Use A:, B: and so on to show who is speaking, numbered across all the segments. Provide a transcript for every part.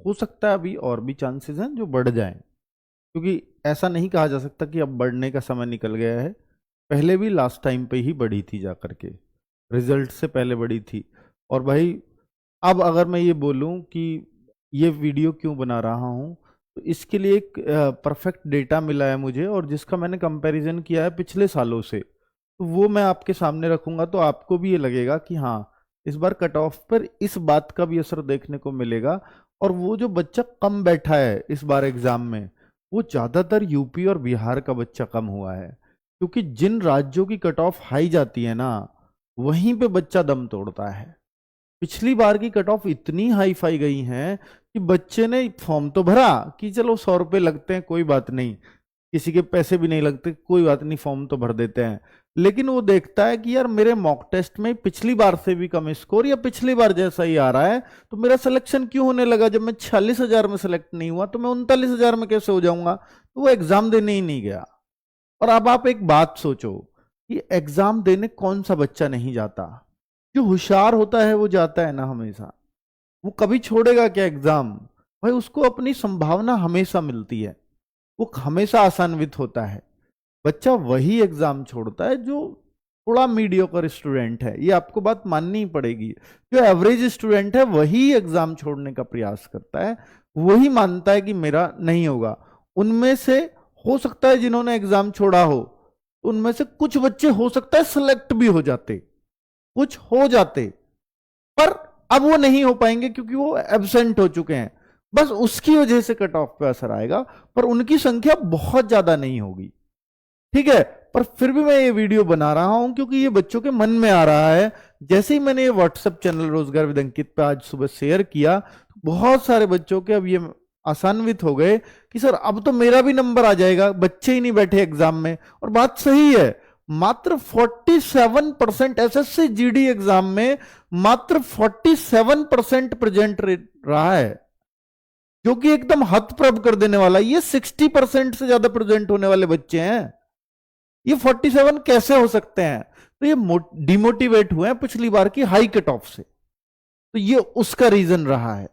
A: हो सकता है अभी और भी चांसेस हैं जो बढ़ जाएं, क्योंकि ऐसा नहीं कहा जा सकता कि अब बढ़ने का समय निकल गया है। पहले भी लास्ट टाइम पे ही बढ़ी थी जा करके, रिजल्ट से पहले बढ़ी थी। और भाई अब अगर मैं ये बोलूं कि ये वीडियो क्यों बना रहा हूं, तो इसके लिए एक परफेक्ट डेटा मिला है मुझे, और जिसका मैंने कंपैरिजन किया है पिछले सालों से, तो वो मैं आपके सामने रखूंगा, तो आपको भी ये लगेगा कि हाँ, इस बार कट ऑफ पर इस बात का भी असर देखने को मिलेगा। और वो जो बच्चा कम बैठा है इस बार एग्जाम में, वो ज्यादातर यूपी और बिहार का बच्चा कम हुआ है, क्योंकि जिन राज्यों की कट ऑफ हाई जाती है ना, वहीं पे बच्चा दम तोड़ता है। पिछली बार की कट ऑफ इतनी हाई फाई गई है कि बच्चे ने फॉर्म तो भरा कि चलो 100 रुपए लगते हैं कोई बात नहीं, किसी के पैसे भी नहीं लगते कोई बात नहीं, फॉर्म तो भर देते हैं। लेकिन वो देखता है कि यार मेरे मॉक टेस्ट में पिछली बार से भी कम स्कोर, या पिछली बार जैसा ही आ रहा है, तो मेरा सिलेक्शन क्यों होने लगा? जब मैं 46,000 में सिलेक्ट नहीं हुआ तो मैं 39,000 में कैसे हो जाऊंगा? तो वो एग्जाम देने ही नहीं गया। और अब आप एक बात सोचो कि एग्जाम देने कौन सा बच्चा नहीं जाता? जो होशियार होता है वो जाता है ना हमेशा। वो कभी छोड़ेगा क्या एग्जाम? भाई उसको अपनी संभावना हमेशा मिलती है, वो हमेशा आसान्वित होता है। बच्चा वही एग्जाम छोड़ता है जो थोड़ा मीडियोकर स्टूडेंट है, ये आपको बात माननी ही पड़ेगी। जो एवरेज स्टूडेंट है वही एग्जाम छोड़ने का प्रयास करता है, वही मानता है कि मेरा नहीं होगा। उनमें से हो सकता है जिन्होंने एग्जाम छोड़ा हो, उनमें से कुछ बच्चे हो सकता है सिलेक्ट भी हो जाते, कुछ हो जाते, पर अब वो नहीं हो पाएंगे क्योंकि वो एब्सेंट हो चुके हैं। बस उसकी वजह से कट ऑफ पे असर आएगा, पर उनकी संख्या बहुत ज्यादा नहीं होगी। ठीक है, पर फिर भी मैं ये वीडियो बना रहा हूं क्योंकि ये बच्चों के मन में आ रहा है। जैसे ही मैंने ये व्हाट्सएप चैनल रोजगार विद अंकित पे आज सुबह शेयर किया, बहुत सारे बच्चों के अब ये आसान्वित हो गए कि सर अब तो मेरा भी नंबर आ जाएगा, बच्चे ही नहीं बैठे एग्जाम में। और बात सही है, मात्र 47% एसएससी जीडी एग्जाम में मात्र 47% प्रेजेंट रहा है, जो कि एकदम हतप्रभ कर देने वाला। ये 60% से ज्यादा प्रेजेंट होने वाले बच्चे हैं, ये 47 कैसे हो सकते हैं? तो ये डिमोटिवेट हुए हैं पिछली बार की हाई कट ऑफ से, तो ये उसका रीजन रहा है।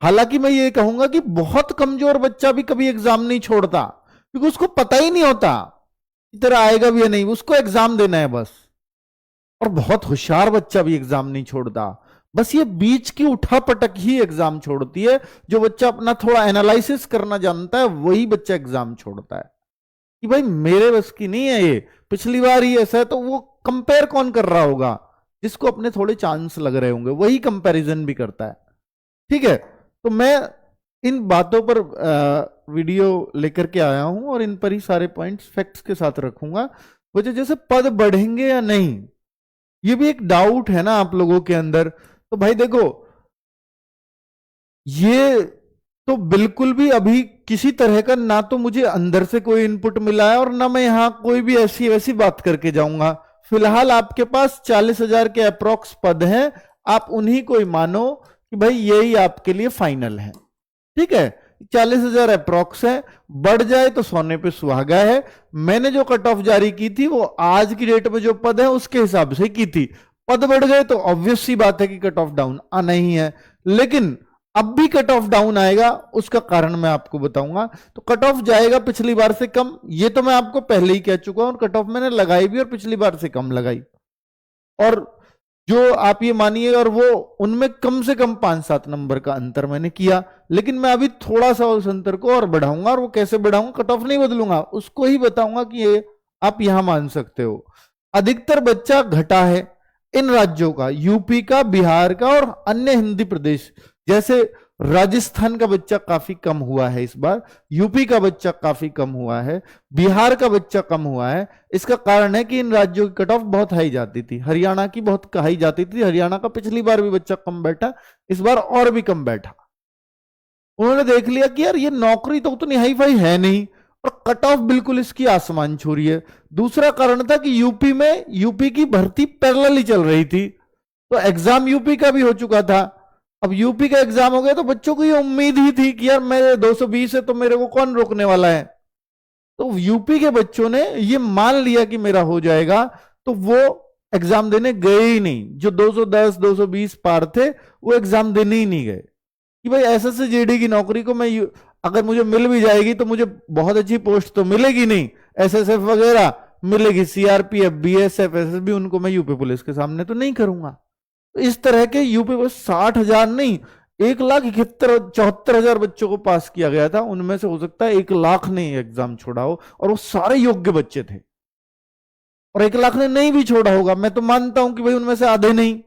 A: हालांकि मैं ये कहूंगा कि बहुत कमजोर बच्चा भी कभी एग्जाम नहीं छोड़ता, क्योंकि उसको पता ही नहीं होता तेरा आएगा भी या नहीं, उसको एग्जाम देना है बस। और बहुत होशियार बच्चा भी एग्जाम नहीं छोड़ता, बस ये बीच की उठापटक ही एग्जाम छोड़ती है। जो बच्चा अपना थोड़ा एनालिसिस करना जानता है वही बच्चा एग्जाम छोड़ता है कि भाई मेरे बस की नहीं है, ये पिछली बार ही ऐसा है। तो वो कंपेयर कौन कर रहा होगा? जिसको अपने थोड़े चांस लग रहे होंगे वही कंपैरिजन भी करता है। ठीक है, तो मैं इन बातों पर वीडियो लेकर के आया हूं, और इन पर ही सारे पॉइंट्स फैक्ट्स के साथ रखूंगा। वजह जैसे पद बढ़ेंगे या नहीं, ये भी एक डाउट है ना आप लोगों के अंदर। तो भाई देखो, ये तो बिल्कुल भी अभी किसी तरह का ना तो मुझे अंदर से कोई इनपुट मिला है, और ना मैं यहां कोई भी ऐसी वैसी बात करके जाऊंगा। फिलहाल आपके पास 40,000 के अप्रोक्स पद हैं, आप उन्हीं को ही मानो कि भाई यही आपके लिए फाइनल है। ठीक है, 40,000 अप्रोक्स है, बढ़ जाए तो सोने पे सुहागा है। मैंने जो कट ऑफ जारी की थी वो आज की डेट में जो पद है उसके हिसाब से की थी। पद बढ़ गए तो ऑब्वियस सी बात है कि कट ऑफ डाउन आना ही है, लेकिन अब भी कट ऑफ डाउन आएगा, उसका कारण मैं आपको बताऊंगा। तो कट ऑफ जाएगा पिछली बार से कम, ये तो मैं आपको पहले ही कह चुका हूं, और कट ऑफ मैंने लगाई भी और पिछली बार से कम लगाई। और जो आप ये मानिए, और वो उनमें कम से कम 5-7 नंबर का अंतर मैंने किया। लेकिन मैं अभी थोड़ा सा उस अंतर को और बढ़ाऊंगा, और वो कैसे बढ़ाऊंगा? कट ऑफ नहीं बदलूंगा, उसको ही बताऊंगा कि ये आप यहां मान सकते हो। अधिकतर बच्चा घटा है इन राज्यों का, यूपी का, बिहार का और अन्य हिंदी प्रदेश। जैसे राजस्थान का बच्चा काफी कम हुआ है इस बार, यूपी का बच्चा काफी कम हुआ है, बिहार का बच्चा कम हुआ है। इसका कारण है कि इन राज्यों की कट ऑफ बहुत हाई जाती थी, हरियाणा की बहुत हाई जाती थी। हरियाणा का पिछली बार भी बच्चा कम बैठा, इस बार और भी कम बैठा। उन्होंने देख लिया कि यार ये नौकरी तो उतनी हाई फाई है नहीं, और कट ऑफ बिल्कुल इसकी आसमान छू रही है। दूसरा कारण था कि यूपी की भर्ती पैरेलल ही चल रही थी, तो एग्जाम यूपी का भी हो चुका था। अब यूपी का एग्जाम हो गया तो बच्चों को ये उम्मीद ही थी कि यार मेरे 220 है तो मेरे को कौन रोकने वाला है। तो यूपी के बच्चों ने ये मान लिया कि मेरा हो जाएगा, तो वो एग्जाम देने गए ही नहीं। जो 210 220 पार थे वो एग्जाम देने ही नहीं गए। कि भाई एसएससी जीडी की नौकरी को मैं अगर मुझे मिल भी जाएगी तो मुझे बहुत अच्छी पोस्ट तो मिलेगी नहीं, एसएसएफ वगैरह मिलेगी, सीआरपीएफ, बीएसएफ, एसएसबी, उनको मैं यूपी पुलिस के सामने तो नहीं करूंगा। तो इस तरह के यूपी पुलिस 60,000 नहीं, 1,71,74,000 बच्चों को पास किया गया था, उनमें से हो सकता है 1,00,000 ने एग्जाम छोड़ा हो, और वो सारे योग्य बच्चे थे। और 1,00,000 ने नहीं भी छोड़ा होगा, मैं तो मानता हूं कि भाई उनमें से आधे नहीं,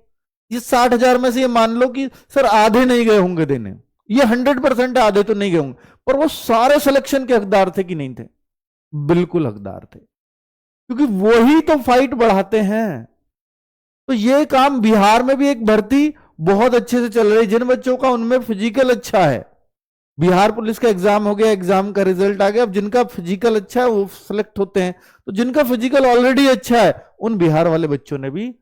A: ये 60,000 में से ये मान लो कि सर आधे नहीं गए होंगे देने, ये 100% आधे तो नहीं गए होंगे, पर वो सारे सिलेक्शन के हकदार थे कि नहीं थे? बिल्कुल हकदार थे, क्योंकि वही तो फाइट बढ़ाते हैं। तो ये काम बिहार में भी एक भर्ती बहुत अच्छे से चल रही है, जिन बच्चों का उनमें फिजिकल अच्छा है, बिहार पुलिस का एग्जाम हो गया, एग्जाम का रिजल्ट आ गया, अब जिनका फिजिकल अच्छा है वो सिलेक्ट होते हैं। तो जिनका फिजिकल ऑलरेडी अच्छा है उन बिहार वाले बच्चों ने भी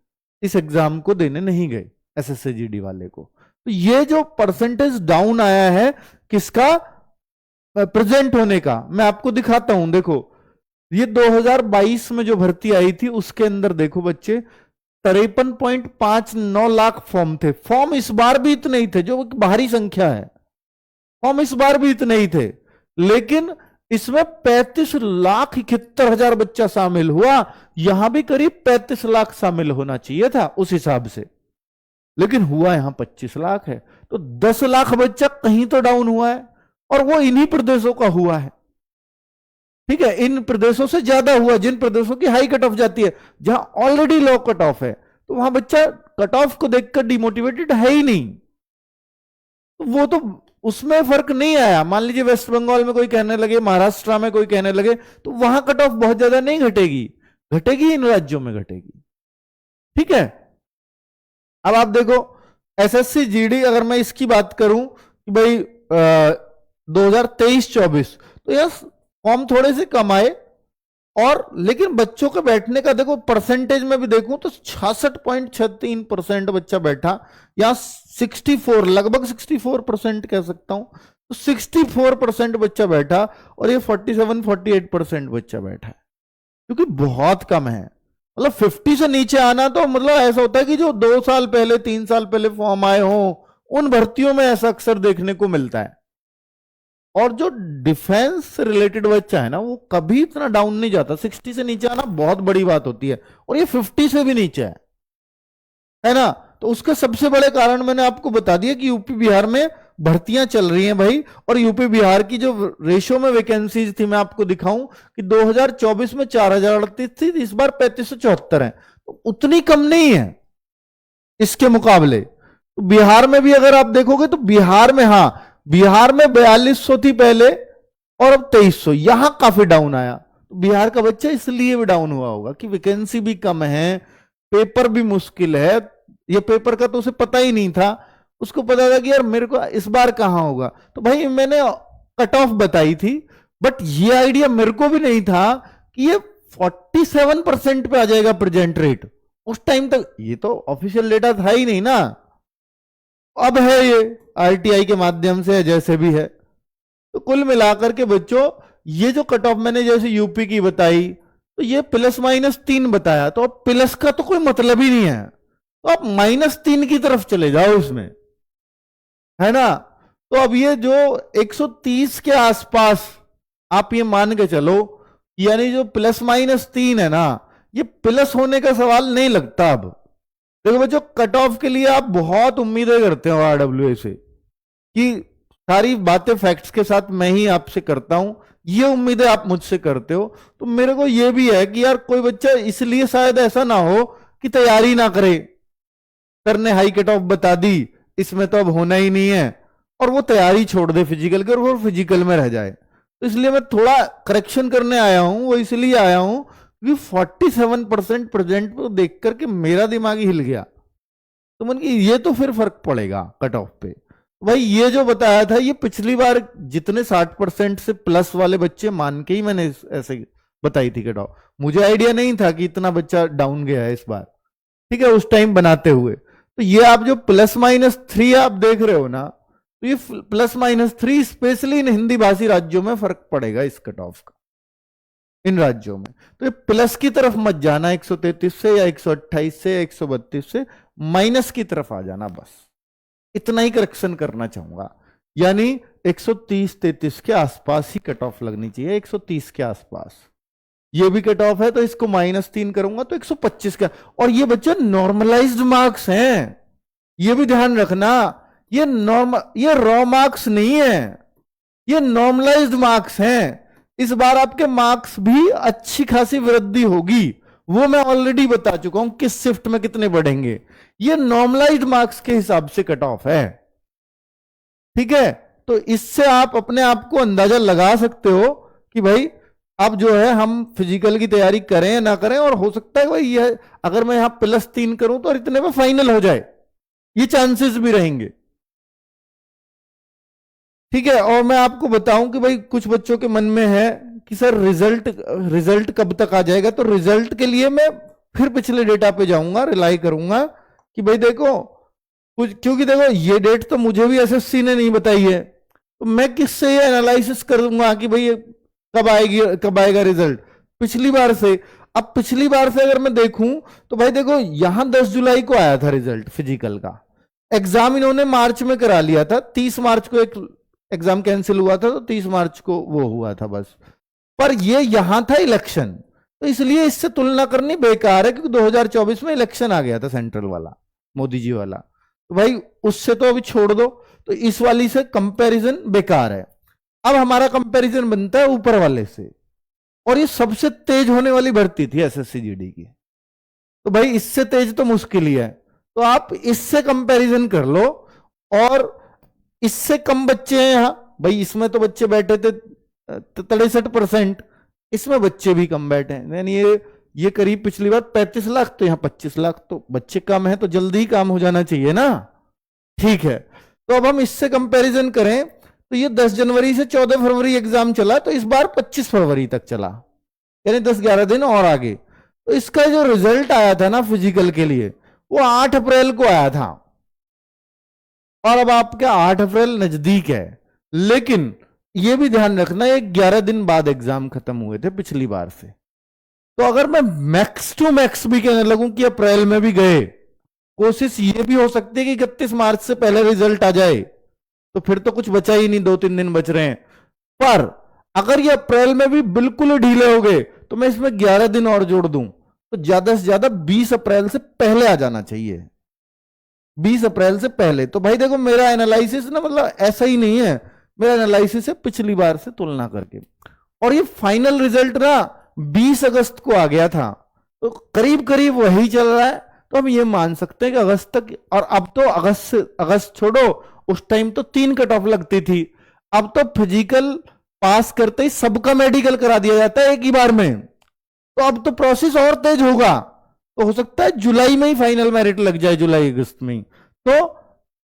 A: इस एग्जाम को देने नहीं गए, एसएससी जीडी वाले को। तो ये जो परसेंटेज डाउन आया है किसका, प्रेजेंट होने का, मैं आपको दिखाता हूं। देखो ये 2022 में जो भर्ती आई थी उसके अंदर देखो बच्चे 53.59 लाख फॉर्म थे। फॉर्म इस बार भी इतने ही थे, जो भारी संख्या है, फॉर्म इस बार भी इतने ही थे, लेकिन इसमें 35,71,000 बच्चा शामिल हुआ। यहां भी करीब 35 लाख शामिल होना चाहिए था उस हिसाब से, लेकिन हुआ यहां 25 लाख है। तो 10 लाख बच्चा कहीं तो डाउन हुआ है, और वो इन्हीं प्रदेशों का हुआ है। ठीक है, इन प्रदेशों से ज्यादा हुआ, जिन प्रदेशों की हाई कट ऑफ जाती है, जहां ऑलरेडी लो कट ऑफ है, तो वहां बच्चा कट ऑफ को देखकर डिमोटिवेटेड है ही नहीं। तो वो तो उसमें फर्क नहीं आया। मान लीजिए वेस्ट बंगाल में कोई कहने लगे, महाराष्ट्र में कोई कहने लगे, तो वहां कट ऑफ बहुत ज्यादा नहीं घटेगी, घटेगी इन राज्यों में घटेगी। ठीक है, अब आप देखो एसएससी जीडी, अगर मैं इसकी बात करूं कि भाई 2023-24, तो यह फॉर्म थोड़े से कम आए, और लेकिन बच्चों के बैठने का देखो परसेंटेज में भी देखूं तो 66.63% बच्चा बैठा, या 64, लगभग 64% कह सकता हूं, तो 64% बच्चा बैठा, और ये 47-48% बच्चा बैठा है, क्योंकि बहुत कम है। मतलब 50 से नीचे आना तो मतलब ऐसा होता है कि जो 2 साल पहले 3 साल पहले फॉर्म आए हो, उन भर्तियों में ऐसा अक्सर देखने को मिलता है। और जो डिफेंस से रिलेटेड बच्चा है ना, वो कभी इतना डाउन नहीं जाता। 60 से नीचे आना बहुत बड़ी बात होती है, और ये 50 से भी नीचे है ना। तो उसके सबसे बड़े कारण मैंने आपको बता दिया कि यूपी बिहार में भर्तियां चल रही हैं भाई, और यूपी बिहार की जो रेशो में वैकेंसीज थी, मैं आपको दिखाऊं कि 2024 में 4,038 थी, इस बार 3,574 है, तो उतनी कम नहीं है इसके मुकाबले। तो बिहार में भी अगर आप देखोगे तो बिहार में, हाँ बिहार में 4,200 थी पहले, और अब 2,300, यहां काफी डाउन आया। तो बिहार का बच्चा इसलिए भी डाउन हुआ होगा कि वैकेंसी भी कम है, पेपर भी मुश्किल है। ये पेपर का तो उसे पता ही नहीं था, उसको पता था कि यार मेरे को इस बार कहां होगा। तो भाई मैंने कट ऑफ बताई थी, बट ये आइडिया मेरे को भी नहीं था कि ये 47% पे आ जाएगा प्रेजेंट रेट। उस टाइम तक ये तो ऑफिशियल डेटा था ही नहीं ना, अब है ये आरटीआई के माध्यम से, जैसे भी है। तो कुल मिलाकर के बच्चों, ये जो कट ऑफ मैंने जैसे यूपी की बताई, तो ये +-3 बताया, तो अब प्लस का तो कोई मतलब ही नहीं है, तो आप -3 की तरफ चले जाओ उसमें, है ना। तो अब ये जो 130 के आसपास आप ये मान के चलो, यानी जो +-3 है ना, ये प्लस होने का सवाल नहीं लगता अब। देखो बच्चों, कट ऑफ के लिए आप बहुत उम्मीदें करते हो आरडब्ल्यूए से कि सारी बातें फैक्ट्स के साथ मैं ही आपसे करता हूं, ये उम्मीदें आप मुझसे करते हो। तो मेरे को ये भी है कि यार कोई बच्चा इसलिए शायद ऐसा ना हो कि तैयारी ना करे, करने हाई कट ऑफ बता दी, इसमें तो अब होना ही नहीं है, और वो तैयारी छोड़ दे फिजिकल की, और वो फिजिकल में रह जाए। तो इसलिए मैं थोड़ा करेक्शन करने आया हूं, वो इसलिए आया हूं कि 47% प्रेजेंट को देख करके मेरा दिमाग ही हिल गया। तो मन की ये तो फिर फर्क पड़ेगा कट ऑफ पे। भाई ये जो बताया था, ये पिछली बार जितने 60% से प्लस वाले बच्चे मान के ही मैंने ऐसे बताई थी कट ऑफ, मुझे आइडिया नहीं था कि इतना बच्चा डाउन गया है इस बार। ठीक है, उस टाइम बनाते हुए। तो ये आप जो +-3 आप देख रहे हो ना, तो ये +-3 स्पेशली इन हिंदी भाषी राज्यों में फर्क पड़ेगा इस कट ऑफ का, इन राज्यों में। तो ये प्लस की तरफ मत जाना 133 से, या 128 से, या 132 से, माइनस की तरफ आ जाना, बस इतना ही करेक्शन करना चाहूंगा। यानी 130-33 के आसपास ही कट ऑफ लगनी चाहिए, 130 के आसपास। ये भी कट ऑफ है तो इसको -3 करूंगा तो 125 का। और ये बच्चों नॉर्मलाइज्ड मार्क्स हैं, ये भी ध्यान रखना। ये रॉ मार्क्स नहीं है, ये नॉर्मलाइज्ड मार्क्स हैं। इस बार आपके मार्क्स भी अच्छी खासी वृद्धि होगी, वो मैं ऑलरेडी बता चुका हूं किस शिफ्ट में कितने बढ़ेंगे। ये नॉर्मलाइज्ड मार्क्स के हिसाब से कट ऑफ है, ठीक है। तो इससे आप अपने आप को अंदाजा लगा सकते हो कि भाई अब जो है हम फिजिकल की तैयारी करें या ना करें, और हो सकता है भाई ये अगर मैं यहां +3 करूं तो इतने में फाइनल हो जाए, ये चांसेस भी रहेंगे, ठीक है। और मैं आपको बताऊं कि भाई कुछ बच्चों के मन में है कि सर रिजल्ट कब तक आ जाएगा, तो रिजल्ट के लिए मैं फिर पिछले डेटा पे जाऊंगा, रिलाई करूंगा कि भाई देखो कुछ, क्योंकि देखो ये डेट तो मुझे भी एसएससी ने नहीं बताई है, तो मैं किससे ये एनालिसिस करूंगा कि भाई कब आएगा रिजल्ट, पिछली बार से। अब पिछली बार से अगर मैं देखूं तो भाई देखो यहां 10 जुलाई को आया था रिजल्ट फिजिकल का, एग्जाम इन्होंने मार्च में करा लिया था, 30 मार्च को एक एग्जाम कैंसिल हुआ था तो 30 मार्च को वो हुआ था बस। पर ये यहां था इलेक्शन, तो इसलिए इससे तुलना करनी बेकार है, क्योंकि 2024 में इलेक्शन आ गया था सेंट्रल वाला, मोदी जी वाला, तो भाई उससे तो अभी छोड़ दो, तो इस वाली से कंपैरिजन बेकार है। अब हमारा कंपैरिजन बनता है ऊपर वाले से, और ये सबसे तेज होने वाली भर्ती थी एसएससी जीडी की, तो भाई इससे तेज तो मुश्किल ही है, तो आप इससे कंपैरिजन कर लो। और इससे कम बच्चे हैं यहां, भाई इसमें तो बच्चे बैठे थे 63%, इसमें बच्चे भी कम बैठे हैं, यानी ये करीब पिछली बार 35 लाख, तो यहां 25 लाख, तो बच्चे कम है तो जल्दी ही काम हो जाना चाहिए ना, ठीक है। तो अब हम इससे कंपैरिजन करें तो ये 10 जनवरी से 14 फरवरी एग्जाम चला, तो इस बार 25 फरवरी तक चला, यानी 10-11 दिन और आगे। तो इसका जो रिजल्ट आया था ना फिजिकल के लिए, वो 8 अप्रैल को आया था, और अब आपका 8 अप्रैल नजदीक है, लेकिन यह भी ध्यान रखना ये 11 दिन बाद एग्जाम खत्म हुए थे पिछली बार से। तो अगर मैं मैक्स टू मैक्स भी कहने लगूं कि अप्रैल में भी गए, कोशिश ये भी हो सकती है कि 31 मार्च से पहले रिजल्ट आ जाए, तो फिर तो कुछ बचा ही नहीं, 2-3 दिन बच रहे हैं। पर अगर ये अप्रैल में भी बिल्कुल ढीले हो गए तो मैं इसमें 11 दिन और जोड़ दूं, तो ज्यादा से ज्यादा 20 अप्रैल से पहले आ जाना चाहिए, 20 अप्रैल से पहले। तो भाई देखो मेरा एनालिसिस ना मतलब ऐसा ही नहीं है, मेरा एनालिसिस है पिछली बार से तुलना करके, और ये फाइनल रिजल्ट ना 20 अगस्त को आ गया था, तो करीब करीब वही चल रहा है। तो हम ये मान सकते हैं कि अगस्त तक, और अब तो अगस्त छोड़ो, उस टाइम तो 3 कट ऑफ लगती थी, अब तो फिजिकल पास करते ही सबका मेडिकल करा दिया जाता है एक ही बार में, तो अब तो प्रोसेस और तेज होगा, तो हो सकता है जुलाई में ही फाइनल मेरिट लग जाए, जुलाई अगस्त में, तो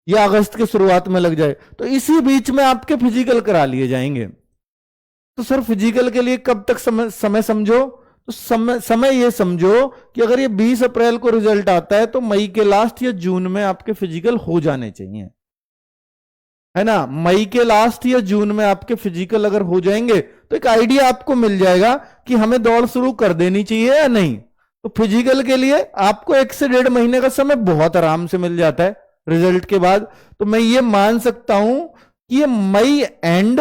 A: या अगस्त के शुरुआत में लग जाए, तो इसी बीच में आपके फिजिकल करा लिए जाएंगे। तो सर फिजिकल के लिए कब तक समय समझो, तो समय ये समझो कि अगर ये 20 अप्रैल को रिजल्ट आता है तो मई के लास्ट या जून में आपके फिजिकल हो जाने चाहिए, है ना। मई के लास्ट या जून में आपके फिजिकल अगर हो जाएंगे तो एक आइडिया आपको मिल जाएगा कि हमें दौड़ शुरू कर देनी चाहिए या नहीं। तो फिजिकल के लिए आपको 1 से 1.5 महीने का समय बहुत आराम से मिल जाता है रिजल्ट के बाद। तो मैं ये मान सकता हूं कि ये मई एंड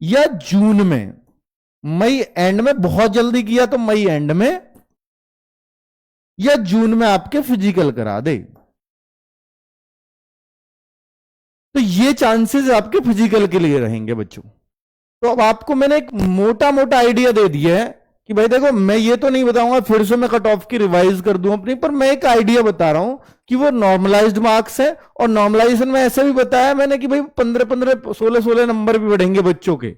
A: या जून में, मई एंड में बहुत जल्दी किया तो मई एंड में या जून में आपके फिजिकल करा दे, तो ये चांसेस आपके फिजिकल के लिए रहेंगे बच्चों। तो अब आपको मैंने एक मोटा मोटा आइडिया दे दिया है कि भाई देखो मैं ये तो नहीं बताऊंगा फिर से मैं कट ऑफ की रिवाइज कर दूं अपनी, पर मैं एक आइडिया बता रहा हूं कि वो नॉर्मलाइज्ड मार्क्स है, और नॉर्मलाइजेशन में ऐसा भी बताया मैंने कि भाई 15-15 16-16 नंबर भी बढ़ेंगे बच्चों के,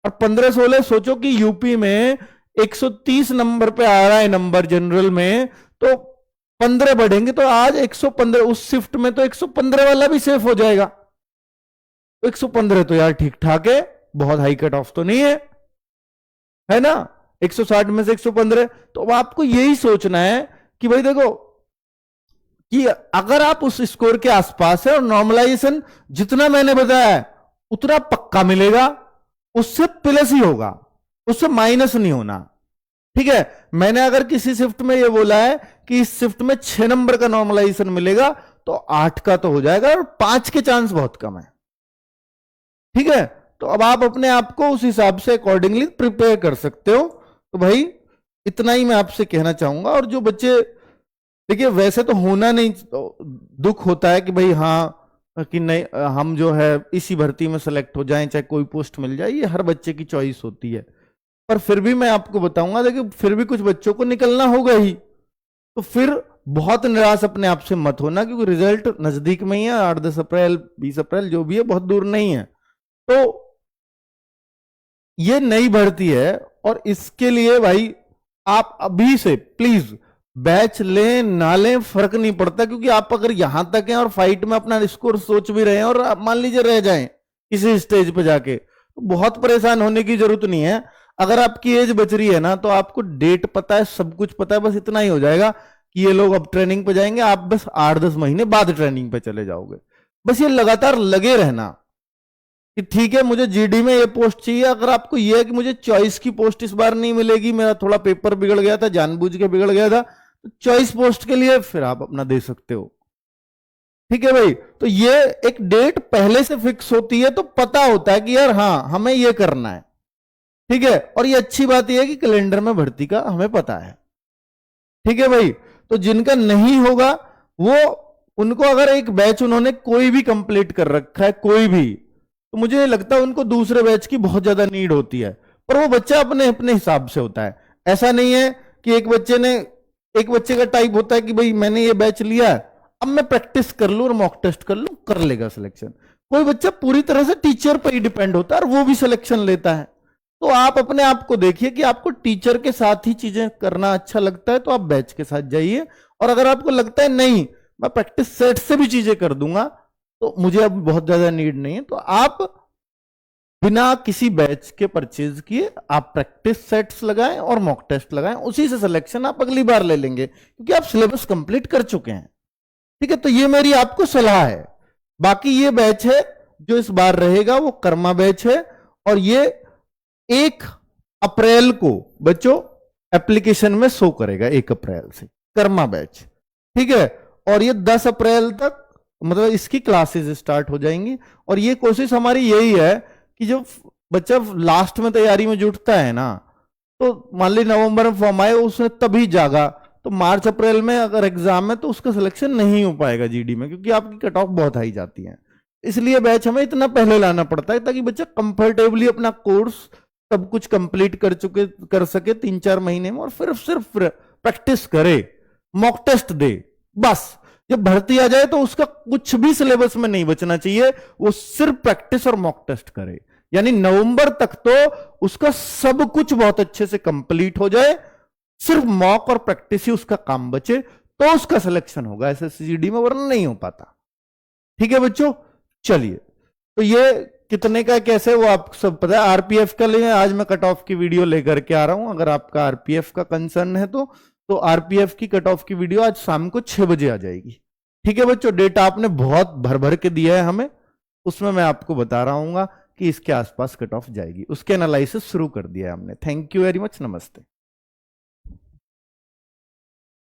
A: और 15-16 सोचो कि यूपी में 130 नंबर पे आ रहा है नंबर जनरल में, तो 15 बढ़ेंगे तो आज 115, उस शिफ्ट में तो 115 वाला भी सेफ हो जाएगा। 115 तो यार ठीक ठाक है, बहुत हाई कट ऑफ तो नहीं है ना, 160 में से 115। तो अब आपको यही सोचना है कि भाई देखो कि अगर आप उस स्कोर के आसपास है और नॉर्मलाइजेशन जितना मैंने बताया है उतना पक्का मिलेगा, उससे प्लस ही होगा, उससे माइनस नहीं होना, ठीक है। मैंने अगर किसी शिफ्ट में ये बोला है कि इस शिफ्ट में 6 नंबर का नॉर्मलाइजेशन मिलेगा तो 8 का तो हो जाएगा, और 5 के चांस बहुत कम है, ठीक है, तो अब आप अपने आप को उस हिसाब से अकॉर्डिंगली प्रिपेयर कर सकते हो। तो भाई इतना ही मैं आपसे कहना चाहूंगा। और जो बच्चे, देखिए वैसे तो होना नहीं, तो दुख होता है कि भाई हाँ कि नहीं हम जो है इसी भर्ती में सेलेक्ट हो जाएं, चाहे कोई पोस्ट मिल जाए, ये हर बच्चे की चॉइस होती है। पर फिर भी मैं आपको बताऊंगा, देखिए फिर भी कुछ बच्चों को निकलना होगा ही, तो फिर बहुत निराश अपने आप से मत होना, क्योंकि रिजल्ट नजदीक में ही है, 8-10 अप्रैल 20 अप्रैल जो भी है, बहुत दूर नहीं है। तो ये नई भर्ती है और इसके लिए भाई आप अभी से प्लीज बैच लें ना लें फर्क नहीं पड़ता, क्योंकि आप अगर यहां तक हैं और फाइट में अपना स्कोर सोच भी रहे हैं और आप मान लीजिए रह जाएं किसी स्टेज पे जाके, तो बहुत परेशान होने की जरूरत नहीं है। अगर आपकी एज बच रही है ना, तो आपको डेट पता है, सब कुछ पता है, बस इतना ही हो जाएगा कि ये लोग अब ट्रेनिंग पे जाएंगे, आप बस 8-10 महीने बाद ट्रेनिंग पे चले जाओगे। बस ये लगातार लगे रहना कि ठीक है मुझे जीडी में ये पोस्ट चाहिए। अगर आपको ये है कि मुझे चॉइस की पोस्ट इस बार नहीं मिलेगी, मेरा थोड़ा पेपर बिगड़ गया था, जानबूझ के बिगड़ गया था, तो चॉइस पोस्ट के लिए फिर आप अपना दे सकते हो। ठीक है भाई, तो ये एक डेट पहले से फिक्स होती है, तो पता होता है कि यार हाँ हमें ये करना है। ठीक है, और ये अच्छी बात यह है कि कैलेंडर में भर्ती का हमें पता है। ठीक है भाई, तो जिनका नहीं होगा वो, उनको अगर एक बैच उन्होंने कोई भी कंप्लीट कर रखा है, कोई भी, तो मुझे लगता है उनको दूसरे बैच की बहुत ज्यादा नीड होती है। पर वो बच्चा अपने अपने हिसाब से होता है। ऐसा नहीं है कि एक बच्चे का टाइप होता है कि भाई मैंने ये बैच लिया है, अब मैं प्रैक्टिस कर लूं और मॉक टेस्ट कर लूं, कर लेगा सिलेक्शन। कोई बच्चा पूरी तरह से टीचर पर ही डिपेंड होता है और वो भी सिलेक्शन लेता है। तो आप अपने आप को देखिए कि आपको टीचर के साथ ही चीजें करना अच्छा लगता है, तो आप बैच के साथ जाइए। और अगर आपको लगता है नहीं मैं प्रैक्टिस सेट से भी चीजें कर दूंगा, तो मुझे अब बहुत ज्यादा नीड नहीं है, तो आप बिना किसी बैच के परचेज किए आप प्रैक्टिस सेट्स लगाएं और मॉक टेस्ट लगाएं, उसी से सिलेक्शन आप अगली बार ले लेंगे, क्योंकि आप सिलेबस कंप्लीट कर चुके हैं। ठीक है, तो ये मेरी आपको सलाह है। बाकी ये बैच है जो इस बार रहेगा वो कर्मा बैच है, और ये 1 अप्रैल को बच्चों एप्लीकेशन में शो करेगा, 1 अप्रैल से कर्मा बैच। ठीक है, और ये 10 अप्रैल तक मतलब इसकी क्लासेस स्टार्ट हो जाएंगी। और ये कोशिश हमारी यही है कि जब बच्चा लास्ट में तैयारी में जुटता है ना, तो मान ली नवंबर में फॉर्म आए, उसने तभी जागा, तो मार्च अप्रैल में अगर एग्जाम है तो उसका सिलेक्शन नहीं हो पाएगा जीडी में, क्योंकि आपकी कट ऑफ बहुत हाई जाती है। इसलिए बैच हमें इतना पहले लाना पड़ता है, ताकि बच्चा कंफर्टेबली अपना कोर्स सब कुछ कंप्लीट कर सके 3-4 महीने में, और फिर सिर्फ प्रैक्टिस करे, मॉक टेस्ट दे, बस। जब भर्ती आ जाए तो उसका कुछ भी सिलेबस में नहीं बचना चाहिए, वो सिर्फ प्रैक्टिस और मॉक टेस्ट करे। यानी नवंबर तक तो उसका सब कुछ बहुत अच्छे से कंप्लीट हो जाए, सिर्फ मॉक और प्रैक्टिस ही उसका काम बचे, तो उसका सिलेक्शन होगा एसएससीजीडी में, वरना नहीं हो पाता। ठीक है बच्चों, चलिए, तो ये कितने का कैसे वो आप सब पता है। आरपीएफ का लिए आज मैं कट ऑफ की वीडियो लेकर के आ रहा हूं, अगर आपका आरपीएफ का कंसर्न है तो आरपीएफ की कट ऑफ की वीडियो आज शाम को 6 बजे आ जाएगी। ठीक है बच्चों, डेटा आपने बहुत भर भर के दिया है हमें, उसमें मैं आपको बता रहा हूं कि इसके आसपास कट ऑफ जाएगी, उसके एनालिसिस शुरू कर दिया है हमने। थैंक यू वेरी मच, नमस्ते।